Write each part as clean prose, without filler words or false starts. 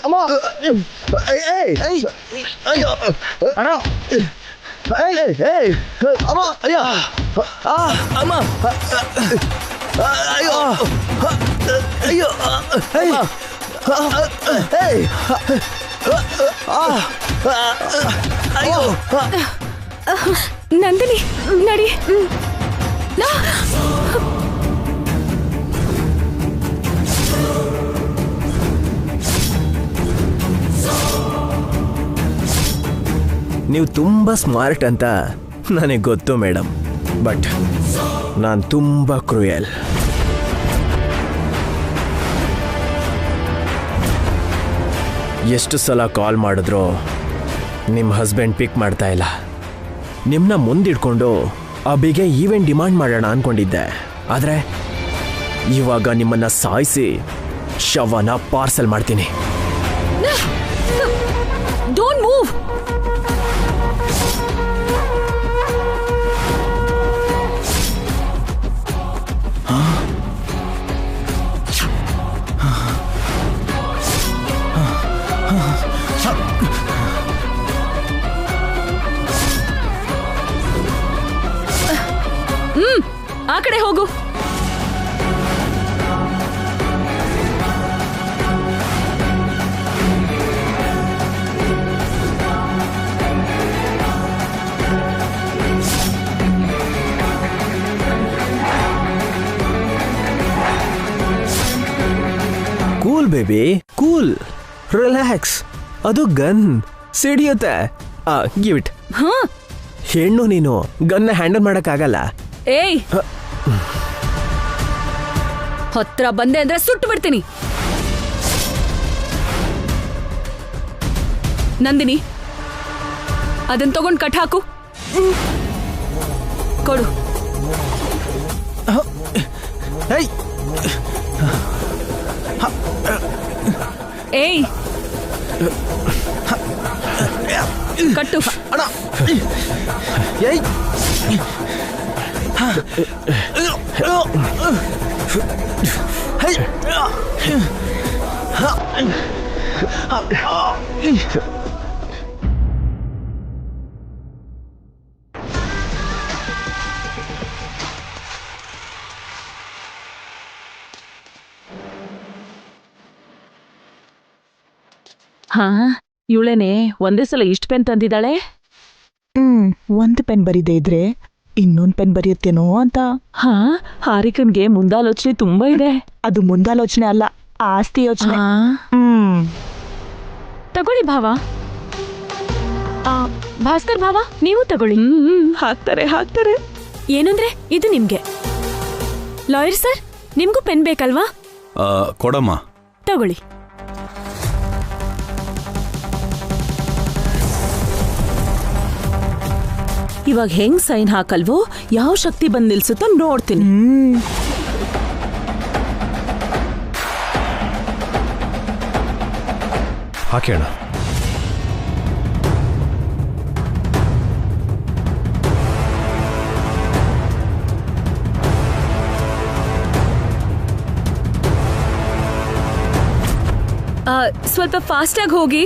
ಅಮ್ಮ ಅಣ್ಣ ಅಮ್ಮ ಅಯ್ಯ ಅಮ್ಮ ಅಯ್ಯೋ ಅಯ್ಯೋ ಅಯ್ಯೋ ನಂದಿನಿ ನಡಿ. ನೀವು ತುಂಬಾ ಸ್ಮಾರ್ಟ್ ಅಂತ ನನಗೆ ಗೊತ್ತು ಮೇಡಮ್, ಬಟ್ ನಾನು ತುಂಬಾ ಕ್ರೂಯಲ್. ಎಷ್ಟು ಸಲ ಕಾಲ್ ಮಾಡಿದ್ರು ನಿಮ್ಮ ಹಸ್ಬೆಂಡ್ ಪಿಕ್ ಮಾಡ್ತಾ ಇಲ್ಲ. ನಿಮ್ಮನ್ನ ಮುಂದಿಡ್ಕೊಂಡು ಅಬಿಗೆ ಈವೆಂಟ್ ಡಿಮಾಂಡ್ ಮಾಡೋಣ ಅನ್ಕೊಂಡಿದ್ದೆ, ಆದರೆ ಇವಾಗ ನಿಮ್ಮನ್ನ ಸಾಯಿಸಿ ಶವನ ಪಾರ್ಸಲ್ ಮಾಡ್ತೀನಿ. Don't move. ಆ ಕಡೆ ಹೋಗು. Cool baby, cool, relax. ಅದು ಗನ್ ಸಿಡಿಯುತ್ತೆ. Give it. ಹೆಣ್ಣು ನೀನು ಗನ್ನ ಹ್ಯಾಂಡಲ್ ಮಾಡಕ್ಕಾಗಲ್ಲ. ಏಯ್, ಹತ್ರ ಬಂದೆ ಅಂದ್ರೆ ಸುಟ್ಟು ಬಿಡ್ತೀನಿ. ನಂದಿನಿ, ಅದನ್ನ ತಗೊಂಡ್ ಕಟ್ ಹಾಕು. ಕೊಡು. ಏಯ್, ಕಟ್ಟು. ಹಾ, ಇವಳೇನೆ ಒಂದೇ ಸಲ ಇಷ್ಟ ಪೆನ್ ತಂದಿದ್ದಾಳೆ. ಒಂದು ಪೆನ್ ಬರೀದೇ ಇದ್ರೆ ಇನ್ನೊಂದು ಪೆನ್ ಬರೆಯುತ್ತೇನೋ ಅಂತ. ಹಾ, ಹಾರಿಕನ್ಗೆ ಮುಂದಾಲೋಚನೆ ತುಂಬಾ ಇದೆ. ಅದು ಮುಂದಾಲೋಚನೆ ಅಲ್ಲ, ಆಸ್ತಿ ಯೋಚನೆ. ತಗೊಳ್ಳಿ ಭಾವ. ಭಾಸ್ಕರ್ ಭಾವ, ನೀವು ತಗೊಳ್ಳಿ. ಹಾಕ್ತಾರೆ ಹಾಕ್ತಾರೆ. ಏನಂದ್ರೆ ಇದು ನಿಮ್ಗೆ. ಲಾಯರ್ ಸರ್, ನಿಮ್ಗೂ ಪೆನ್ ಬೇಕಲ್ವಾ? ಕೊಡಮ್ಮ. ತಗೊಳ್ಳಿ. ಇವಾಗ ಹೆಂಗ್ ಸೈನ್ ಹಾಕಲ್ವೋ, ಯಾವ ಶಕ್ತಿ ಬಂದ್ ನಿಲ್ಸುತ್ತೋ ನೋಡ್ತೀನಿ. ಹಾಕೇಣ. ಸ್ವಲ್ಪ ಫಾಸ್ಟ್ ಆಗಿ ಹೋಗಿ.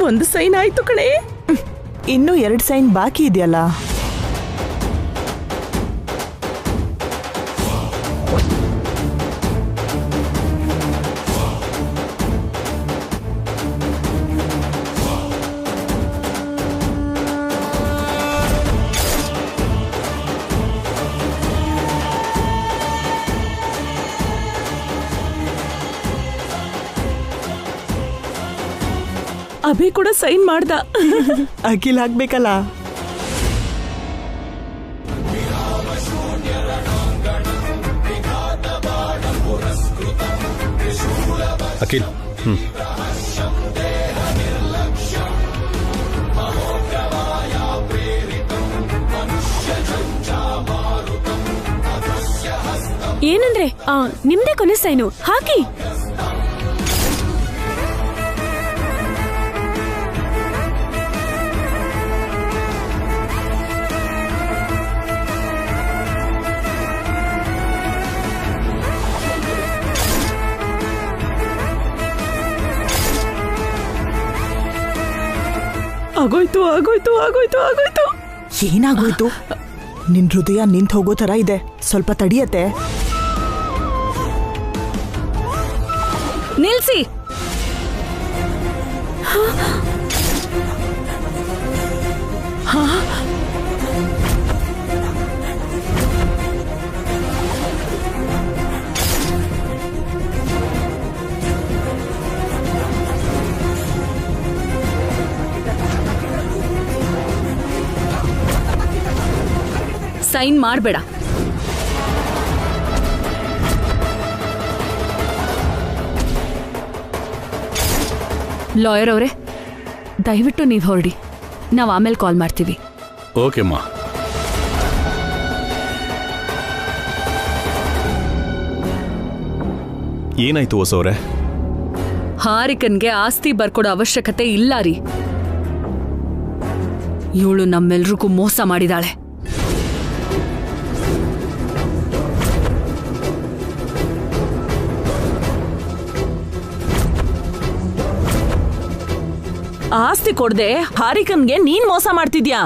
ಒಂದು ಸೈನ್ ಆಯ್ತು ಕಣೆ, ಇನ್ನೂ 2 ಸೈನ್ ಬಾಕಿ ಇದೆಯಲ್ಲ. ಅಭಿ ಕೂಡ ಸೈನ್ ಮಾಡ್ದ. ಅಖಿಲ್ ಹಾಕ್ಬೇಕಲ್ಲ. ಅಖಿಲ್. ಏನಂದ್ರೆ ನಿಮ್ದೇ ಕೊನೆ ಸೈನು ಹಾಕಿ. ಆಗೋಯ್ತು ಆಗೋಯ್ತು ಆಗೋಯ್ತು ಆಗೋಯ್ತು. ಏನಾಗೋಯ್ತು? ನಿನ್ ಹೃದಯ ನಿಂತ್ ಹೋಗೋ ತರ ಇದೆ, ಸ್ವಲ್ಪ ತಡಿಯತ್ತೆ. ನಿಲ್ಸಿ. ಸೈನ್ ಮಾಡಬೇಡ. ಲಾಯರ್ ಅವರೇ, ದಯವಿಟ್ಟು ನೀವು ಹೊರಡಿ, ನಾವು ಆಮೇಲೆ ಕಾಲ್ ಮಾಡ್ತೀವಿ. ಓಕೆಮ್ಮ. ಏನಾಯ್ತು ಹೊಸವ್ರೆ? ಹಾರಿಕನ್ಗೆ ಆಸ್ತಿ ಬರ್ಕೊಡೋ ಅವಶ್ಯಕತೆ ಇಲ್ಲ ರೀ. ಇವಳು ನಮ್ಮೆಲ್ರಿಗೂ ಮೋಸ ಮಾಡಿದಾಳೆ. ಆಸ್ತಿ ಕೊಡ್ದೆ ಹಾರಿಕನ್ಗೆ ನೀನ್ ಮೋಸ ಮಾಡ್ತಿದ್ಯಾ?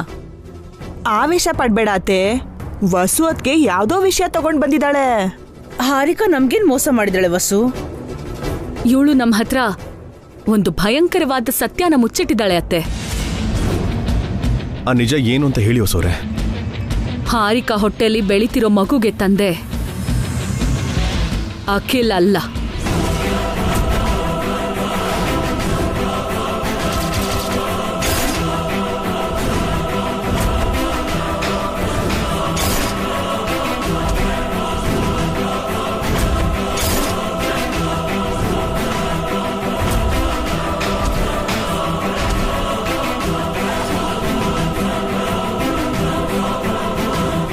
ಆವೇಶ ಪಡ್ಬೇಡ ಅತ್ತೆ. ವಸು ಅದ್ಕೆ ಯಾವ್ದೋ ವಿಷಯ ತಗೊಂಡ್ ಬಂದಿದ್ದಾಳೆ. ಹಾರಿಕಾ ನಮ್ಗೇನ್ ಮೋಸ ಮಾಡಿದಾಳೆ ವಸು? ಇವಳು ನಮ್ಮ ಹತ್ರ ಒಂದು ಭಯಂಕರವಾದ ಸತ್ಯನ ಮುಚ್ಚಿಟ್ಟಿದ್ದಾಳೆ ಅತ್ತೆ. ಆ ನಿಜ ಏನು ಅಂತ ಹೇಳಿ ಹೊಸವ್ರೆ. ಹಾರಿಕಾ ಹೊಟ್ಟೆಲಿ ಬೆಳಿತಿರೋ ಮಗುಗೆ ತಂದೆ ಅಖಿಲ್ ಅಲ್ಲ.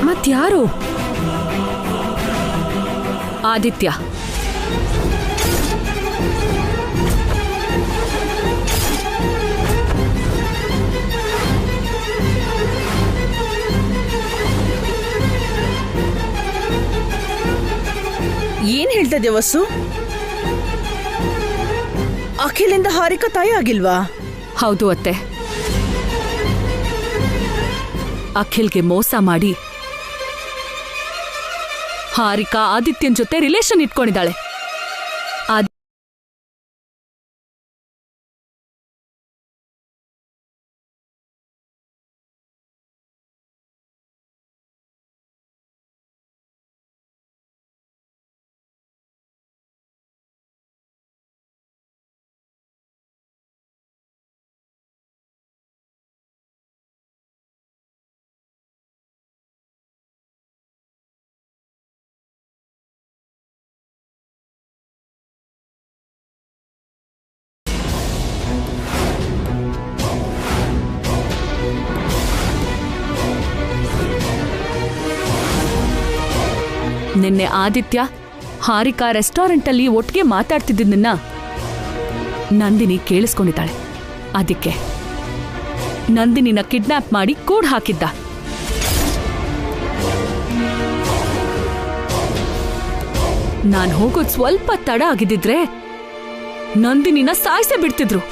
ಮತ್ಯಾರು? ಆದಿತ್ಯ. ಏನ್ ಹೇಳ್ತಾ ಇದ್ಯಾ ವಸು? ಅಖಿಲಿಂದ ಹಾರಿಕಾ ತಾಯಿ ಆಗಿಲ್ವಾ? ಹೌದು ಅತ್ತೆ. ಅಖಿಲ್ಗೆ ಮೋಸ ಮಾಡಿ ಹಾರಿಕಾ ಆದಿತ್ಯನ್ ಜೊತೆ ರಿಲೇಷನ್ ಇಟ್ಕೊಂಡಿದ್ದಾಳೆ. ನಿನ್ನೆ ಆದಿತ್ಯ ಹಾರಿಕಾ ರೆಸ್ಟೋರೆಂಟಲ್ಲಿ ಒಟ್ಟಿಗೆ ಮಾತಾಡ್ತಿದ್ದನ್ನ ನಂದಿನಿ ಕೇಳಿಸ್ಕೊಂಡಿದ್ದಾಳೆ. ಅದಕ್ಕೆ ನಂದಿನಿನ ಕಿಡ್ನಾಪ್ ಮಾಡಿ ಕೂಡ್ ಹಾಕಿದ್ದ. ನಾನ್ ಹೋಗೋದ್ ಸ್ವಲ್ಪ ತಡ ಆಗಿದ್ದಿದ್ರೆ ನಂದಿನಿನ ಸಾಯಿಸೇ ಬಿಡ್ತಿದ್ರು.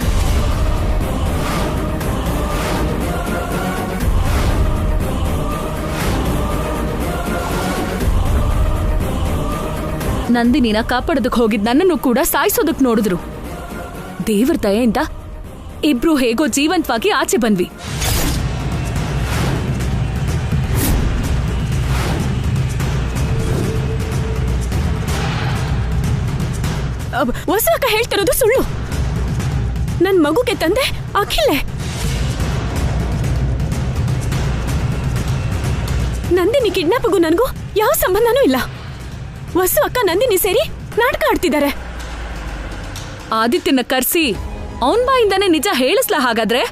ನಂದಿನಿನ ಕಾಪಾಡೋದಕ್ಕೆ ಹೋಗಿದ್ ನನ್ನನ್ನು ಕೂಡ ಸಾಯಿಸೋದಕ್ ನೋಡಿದ್ರು. ದೇವ್ರ ದಯೆಯಿಂದ ಇಬ್ರು ಹೇಗೋ ಜೀವಂತವಾಗಿ ಆಚೆ ಬಂದ್ವಿ. ವಸು ಅಕ್ಕ ಹೇಳ್ತಿರೋದು ಸುಳ್ಳು. ನನ್ ಮಗುಗೆ ತಂದೆ ಅಖಿಲೆ. ನಂದಿನಿ ಕಿಡ್ನಾಪ್ಗೂ ನನಗೂ ಯಾವ ಸಂಬಂಧನೂ ಇಲ್ಲ. ವಸು ಅಕ್ಕ ನಂದಿನಿ ಸೇರಿ ನಾಟಕ ಆಡ್ತಿದ್ದಾರೆ. ಆದಿತ್ಯನ ಕರ್ಸಿ ಅವನ್ ಬಾಯಿಂದಾನೆ ನಿಜ ಹೇಳಿಸ್ಲಾ? ಹಾಗಾದ್ರೆ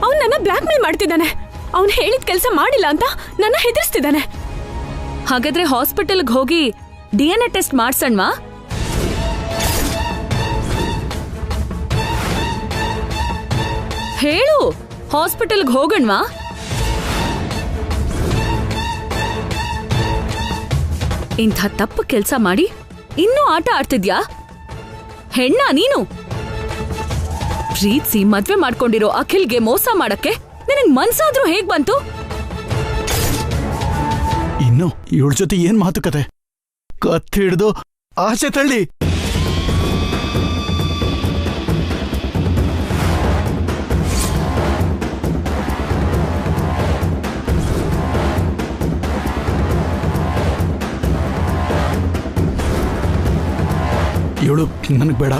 ಅವ್ನು ನನ್ನ ಬ್ಲ್ಯಾಕ್ ಮೇಲ್ ಮಾಡ್ತಿದ್ದಾನೆ. ಅವ್ನು ಹೇಳಿದ ಕೆಲಸ ಮಾಡಿಲ್ಲ ಅಂತ ನನ್ನ ಹೆದರ್ಸ್ತಿದ್ದಾನೆ. ಹಾಗಾದ್ರೆ ಹಾಸ್ಪಿಟಲ್ಗೆ ಹೋಗಿ DNA ಟೆಸ್ಟ್ ಮಾಡ್ಸಣ್ವಾ? ಹೇಳು, ಹಾಸ್ಪಿಟಲ್ಗೆ ಹೋಗಣ್ವಾ? ಇಂಥ ತಪ್ಪು ಕೆಲಸ ಮಾಡಿ ಇನ್ನೂ ಆಟ ಆಡ್ತಿದ್ಯಾ? ಹೆಣ್ಣ ನೀನು? ಪ್ರೀತಿಸಿ ಮದ್ವೆ ಮಾಡ್ಕೊಂಡಿರೋ ಅಖಿಲ್ಗೆ ಮೋಸ ಮಾಡಕ್ಕೆ ನಿನಗ್ ಮನ್ಸಾದ್ರೂ ಹೇಗ್ ಬಂತು? ಇನ್ನು ಇವಳ ಜೊತೆ ಏನ್ ಮಾತುಕತೆ? ಕತ್ತಿ ಹಿಡಿದು ಆಚೆ ತಳ್ಳಿ. ಇವಳು ನನಗೆ ಬೇಡ.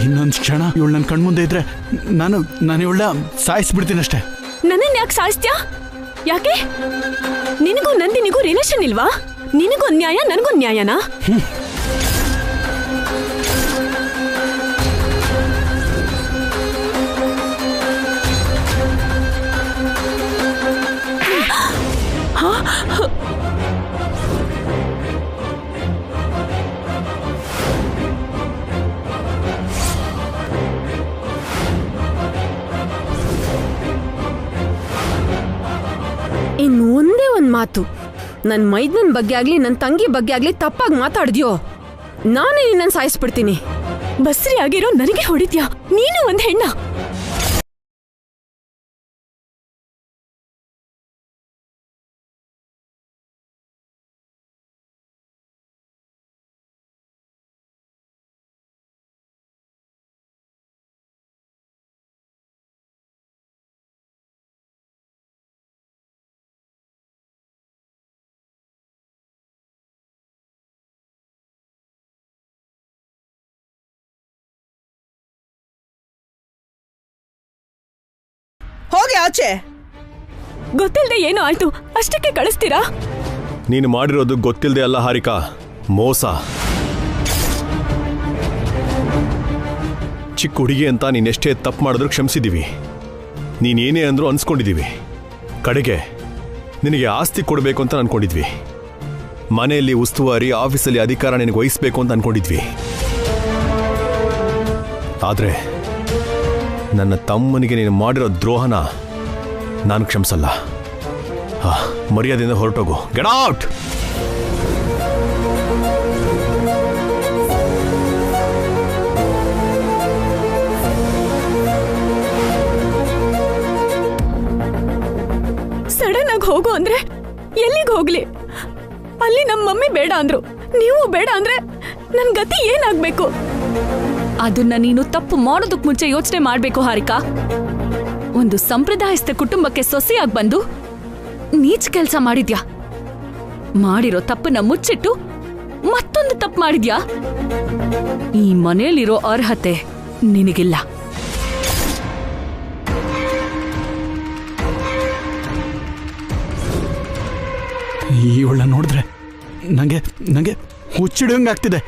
ಇನ್ನೊಂದು ಕ್ಷಣ ಇವಳು ನನ್ನ ಕಣ್ಮುಂದೆ ಇದ್ರೆ ನಾನು ಇವಳ ಸಾಯಿಸ್ಬಿಡ್ತೀನಷ್ಟೇ. ನನ್ನನ್ನ ಯಾಕೆ ಸಾಯಿಸ್ತ್ಯಾ? ಯಾಕೆ? ನಿನಗೂ ನಂದಿನಿಗೂ ರಿಲೇಷನ್ ಇಲ್ವಾ? ನಿನಗೊಂದ್ ನ್ಯಾಯ ನನಗೊಂದ್ ನ್ಯಾಯನಾ? ಇನ್ನು ಒಂದೇ ಒಂದ್ ಮಾತು ನನ್ ಮೈದ್ನನ್ ಬಗ್ಗೆ ಆಗ್ಲಿ ನನ್ ತಂಗಿ ಬಗ್ಗೆ ಆಗ್ಲಿ ತಪ್ಪಾಗಿ ಮಾತಾಡ್ದ್ಯೋ ನಾನೇ ನಿನ್ನನ್ ಸಾಯಿಸ್ಬಿಡ್ತೀನಿ. ಬಸ್ರಿ ಆಗಿರೋ ನನಗೆ ಹೊಡಿತ್ಯಾ? ನೀನು ಒಂದ್ ಹೆಣ್ಣ. ಹೋಗಿ ಆಚೆ. ಗೊತ್ತಿಲ್ದೆ ಏನೋ ಆಯ್ತು, ಅಷ್ಟಕ್ಕೆ ಕಳಿಸ್ತೀರಾ? ನೀನು ಮಾಡಿರೋದು ಗೊತ್ತಿಲ್ಲದೆ ಅಲ್ಲ ಹಾರಿಕಾ, ಮೋಸ. ಚಿಕ್ಕ ಹುಡುಗಿ ಅಂತ ನೀನೆಷ್ಟೇ ತಪ್ಪು ಮಾಡಿದ್ರೂ ಕ್ಷಮಿಸಿದ್ದೀವಿ. ನೀನೇನೇ ಅಂದ್ರೂ ಅನ್ಸ್ಕೊಂಡಿದ್ದೀವಿ. ಕಡೆಗೆ ನಿನಗೆ ಆಸ್ತಿ ಕೊಡಬೇಕು ಅಂತ ಅನ್ಕೊಂಡಿದ್ವಿ. ಮನೆಯಲ್ಲಿ ಉಸ್ತುವಾರಿ, ಆಫೀಸಲ್ಲಿ ಅಧಿಕಾರ ನಿನಗೆ ವಹಿಸ್ಬೇಕು ಅಂತ ಅನ್ಕೊಂಡಿದ್ವಿ. ಆದರೆ ನನ್ನ ತಮ್ಮನಿಗೆ ನೀನು ಮಾಡಿರೋ ದ್ರೋಹನ ನಾನು ಕ್ಷಮಿಸಲ್ಲ. ಮರ್ಯಾದೆಯಿಂದ ಹೊರಟೋಗು. Get out. ಸಡನ್ ಆಗಿ ಹೋಗು ಅಂದ್ರೆ ಎಲ್ಲಿಗೆ ಹೋಗ್ಲಿ? ಅಲ್ಲಿ ನಮ್ಮ ಮಮ್ಮಿ ಬೇಡ ಅಂದ್ರು, ನೀವು ಬೇಡ ಅಂದ್ರೆ ನನ್ ಗತಿ ಏನಾಗ್ಬೇಕು? ಅದನ್ನ ನೀನು ತಪ್ಪು ಮಾಡೋದಕ್ ಮುಂಚೆ ಯೋಚನೆ ಮಾಡ್ಬೇಕು ಹಾರಿಕಾ. ಒಂದು ಸಂಪ್ರದಾಯಸ್ಥ ಕುಟುಂಬಕ್ಕೆ ಸೊಸೆಯಾಗಿ ಬಂದು ನೀಚ್ ಕೆಲ್ಸ ಮಾಡಿದ್ಯಾ. ಮಾಡಿರೋ ತಪ್ಪನ್ನ ಮುಚ್ಚಿಟ್ಟು ಮತ್ತೊಂದು ತಪ್ಪು ಮಾಡಿದ್ಯಾ. ಈ ಮನೆಯಲ್ಲಿರೋ ಅರ್ಹತೆ ನಿನಗಿಲ್ಲ. ಇವಳ ನೋಡಿದ್ರೆ ನಂಗೆ ಹುಚ್ಚಿಡಂಗಾಗ್ತಿದೆ.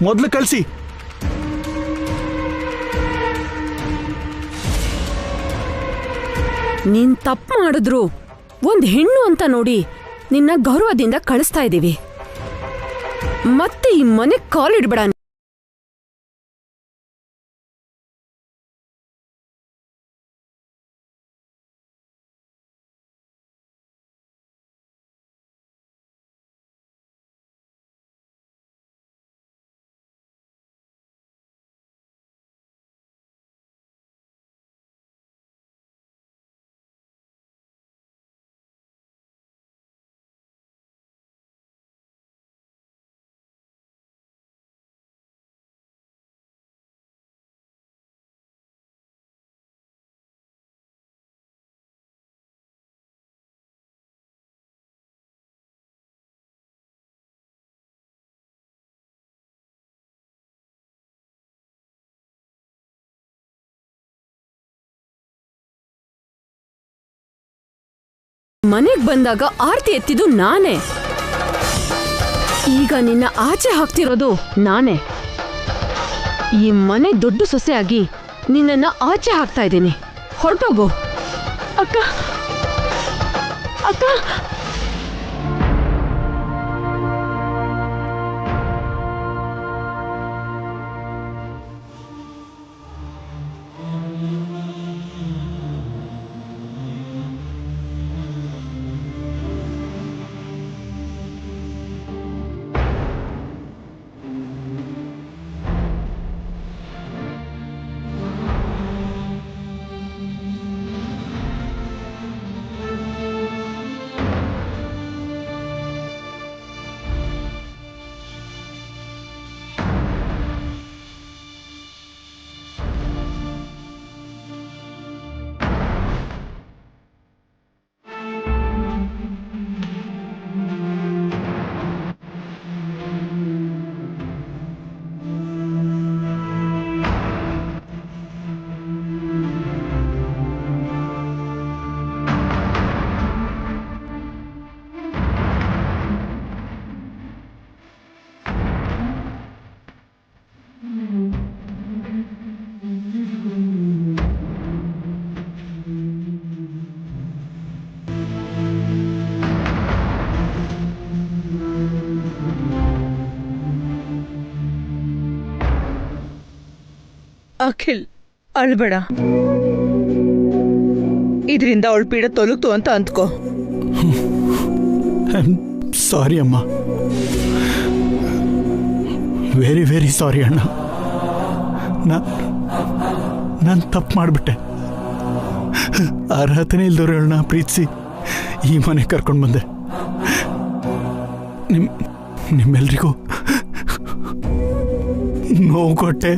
ಮೊದಲು ಕಳಿಸಿ. ನೀನ್ ತಪ್ಪು ಮಾಡಿದ್ರು ಒಂದ್ ಹೆಣ್ಣು ಅಂತ ನೋಡಿ ನಿನ್ನ ಗೌರವದಿಂದ ಕಳಿಸ್ತಾ ಇದೀವಿ. ಮತ್ತೆ ಈ ಮನೆ ಕಾಲಿಡ್ಬೇಡ. ಮನೆಗ್ ಬಂದಾಗ ಆರ್ತಿ ಎತ್ತಿದ್ದು ನಾನೇ. ಈಗ ನಿನ್ನ ಆಚೆ ಹಾಕ್ತಿರೋದು ನಾನೇ. ಈ ಮನೆ ದೊಡ್ಡ ಸೊಸೆಯಾಗಿ ನಿನ್ನನ್ನ ಆಚೆ ಹಾಕ್ತಾ ಇದ್ದೀನಿ. ಹೊರಟೋಗು. ಅಕ್ಕ ಅಕ್ಕ ಅಖಿಲ್ ಅಳ್ಬೇಡ. ಇದರಿಂದ ಅವಳ ಪೀಡ ತೊಲಗ್ತು ಅಂತ ಅಂದ್ಕೋ. ಸಾರಿ ಅಮ್ಮ, ವೆರಿ ವೆರಿ ಸಾರಿ ಅಣ್ಣ. ನಾನು ತಪ್ಪು ಮಾಡಿಬಿಟ್ಟೆ. ಅರ್ಹತೆನೇ ಇಲ್ದವ್ರನ್ನ ಪ್ರೀತಿಸಿ ಈ ಮನೆ ಕರ್ಕೊಂಡು ಬಂದೆ. ನಿಮ್ಮೆಲ್ರಿಗೂ ನೋವು ಕೊಟ್ಟೆ.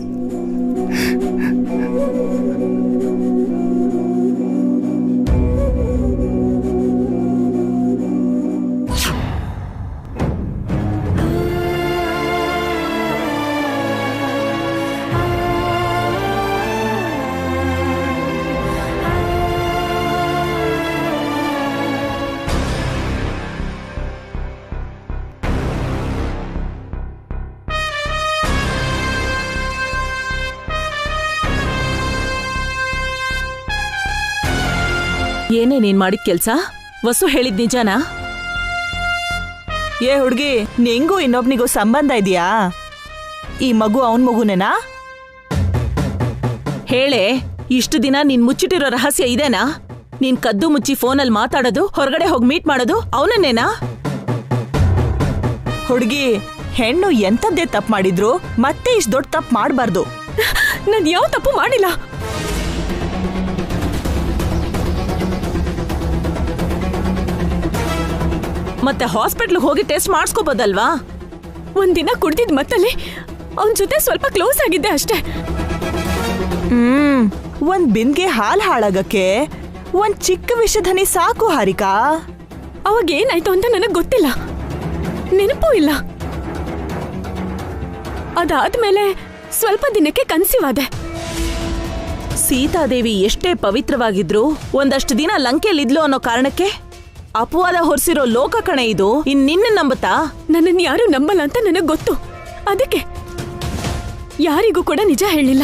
ಏನೇ ನೀನ್ ಮಾಡಿದ ಕೆಲ್ಸ? ವಸು ಹೇಳಿದ್ ನಿಜನಾ? ಏ ಹುಡ್ಗಿ, ನಿಂಗೂ ಇನ್ನೊಬ್ನಿಗೂ ಸಂಬಂಧ ಇದೆಯಾ? ಈ ಮಗು ಅವನ್ ಮಗುನೇನಾ? ಹೇಳೆ, ಇಷ್ಟು ದಿನ ನೀನ್ ಮುಚ್ಚಿಟ್ಟಿರೋ ರಹಸ್ಯ ಇದೇನಾ? ನೀನ್ ಕದ್ದು ಮುಚ್ಚಿ ಫೋನಲ್ಲಿ ಮಾತಾಡೋದು, ಹೊರಗಡೆ ಹೋಗಿ ಮೀಟ್ ಮಾಡೋದು ಅವನನ್ನೇನಾ? ಹುಡ್ಗಿ, ಹೆಣ್ಣು ಎಂತದ್ದೇ ತಪ್ಪು ಮಾಡಿದ್ರು ಮತ್ತೆ ಇಷ್ಟು ದೊಡ್ಡ ತಪ್ಪು ಮಾಡಬಾರ್ದು. ನಾನು ಯಾವ ತಪ್ಪು ಮಾಡಿಲ್ಲ. ಮತ್ತೆ ಹಾಸ್ಪಿಟ್ಲ್ಗೆ ಹೋಗಿ ಟೆಸ್ಟ್ ಮಾಡಿಸ್ಕೋಬೋದಲ್ವಾ? ಒಂದಿನ ಕುಡ್ದಿದ್ ಮತ್ತಲ್ಲಿ ಅವನ ಜೊತೆ ಸ್ವಲ್ಪ ಕ್ಲೋಸ್ ಆಗಿದ್ದೆ ಅಷ್ಟೇ. ಒಂದ್ ಬಿಂದ್ಗೆ ಹಾಲ್ ಹಾಳಾಗಕ್ಕೆ ಒಂದ್ ಚಿಕ್ಕ ವಿಷಧನಿ ಸಾಕು ಹಾರಿಕಾ. ಅವಾಗ ಏನಾಯ್ತು ಅಂತ ನನಗ್ ಗೊತ್ತಿಲ್ಲ, ನೆನಪೂ ಇಲ್ಲ. ಅದಾದ್ಮೇಲೆ ಸ್ವಲ್ಪ ದಿನಕ್ಕೆ ಕನ್ಸೀವ್ ಆದೆ. ಸೀತಾದೇವಿ ಎಷ್ಟೇ ಪವಿತ್ರವಾಗಿದ್ರು ಒಂದಷ್ಟು ದಿನ ಲಂಕೆಯಲ್ಲಿದ್ಲು ಅನ್ನೋ ಕಾರಣಕ್ಕೆ ಅಪವಾದ ಹೊರಿಸಿರೋ ಲೋಕ ಕಣೆ ಇದು. ನಿನ್ನ ನಂಬುತ್ತಾ? ನನ್ನನ್ನು ಯಾರು ನಂಬಲ್ಲ ಅಂತ ನನಗ್ ಗೊತ್ತು. ಅದಕ್ಕೆ ಯಾರಿಗೂ ಕೂಡ ನಿಜ ಹೇಳಿಲ್ಲ.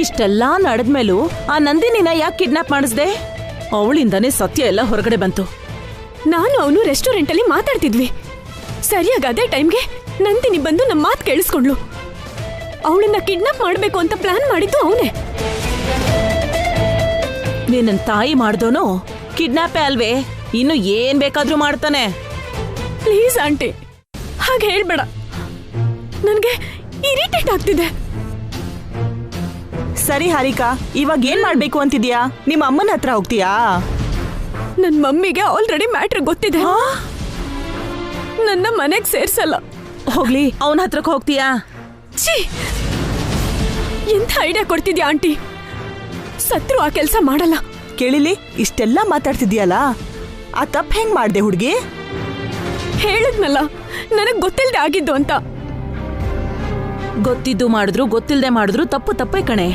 ಇಷ್ಟೆಲ್ಲಾ ನಡೆದ್ಮೇಲೂ ಆ ನಂದಿನಿನ ಯಾಕೆ ಕಿಡ್ನಾಪ್ ಮಾಡಿಸ್ದೆ? ಅವಳಿಂದಾನೇ ಸತ್ಯ ಎಲ್ಲ ಹೊರಗಡೆ ಬಂತು. ನಾನು ಅವನು ರೆಸ್ಟೋರೆಂಟ್ ಅಲ್ಲಿ ಮಾತಾಡ್ತಿದ್ವಿ. ಸರಿಯಾಗಿ ಅದೇ ಟೈಮ್ಗೆ ನಂದಿನಿ ಬಂದು ನಮ್ಮ ಮಾತು ಕೇಳಿಸ್ಕೊಂಡ್ಲು. ಅವಳನ್ನ ಕಿಡ್ನಾಪ್ ಮಾಡ್ಬೇಕು ಅಂತ ಪ್ಲಾನ್ ಮಾಡಿದ್ದು ಅವನೇ. ನಿನ್ನ ತಾಯಿ ಮಾಡ್ದೋನು ಕಿಡ್ನಾಪೇ ಅಲ್ವೇ? ಇನ್ನು ಏನ್ ಬೇಕಾದ್ರೂ ಮಾಡ್ತಾನೆ. ಪ್ಲೀಸ್ ಆಂಟಿ, ಹಾಗೆ ಹೇಳ್ಬೇಡ. ನನ್ಗೆ ಇರಿಟೇಟ್ ಆಗ್ತಿದೆ. ಸರಿ ಹಾರಿಕಾ, ಇವಾಗ ಏನ್ ಮಾಡ್ಬೇಕು ಅಂತಿದ್ಯಾ? ನಿಮ್ಮ ಅಮ್ಮನ ಹತ್ರ ಹೋಗ್ತೀಯಾ? ನನ್ ಮಮ್ಮಿಗೆ ಆಲ್ರೆಡಿ ಮ್ಯಾಟ್ರ್ ಗೊತ್ತಿದೆ. ನನ್ನ ಮನೆಗ್ ಸೇರ್ಸಲ್ಲ. ಹೋಗ್ಲಿ, ಅವನ ಹತ್ರಕ್ಕೆ ಹೋಗ್ತೀಯಾ? ಛೀ, ಎಂಥ ಐಡಿಯಾ ಕೊಡ್ತಿದ್ಯಾ ಆಂಟಿ? ಸತ್ರು ಆ ಕೆಲಸ ಮಾಡಲ್ಲ. ಕೇಳಿಲಿ, ಇಷ್ಟೆಲ್ಲ ಮಾತಾಡ್ತಿದ್ಯಲ್ಲ, ಆ ತಪ್ಪು ಹೆಂಗ್ ಮಾಡ್ದೆ ಹುಡ್ಗಿ? ಹೇಳಿದ್ನಲ್ಲ, ನನಗ್ ಗೊತ್ತಿಲ್ದೆ ಆಗಿದ್ದು ಅಂತ. ಗೊತ್ತಿದ್ದು ಮಾಡಿದ್ರು ಗೊತ್ತಿಲ್ದೆ ಮಾಡಿದ್ರು ತಪ್ಪು ತಪ್ಪೇ ಕಣೆ.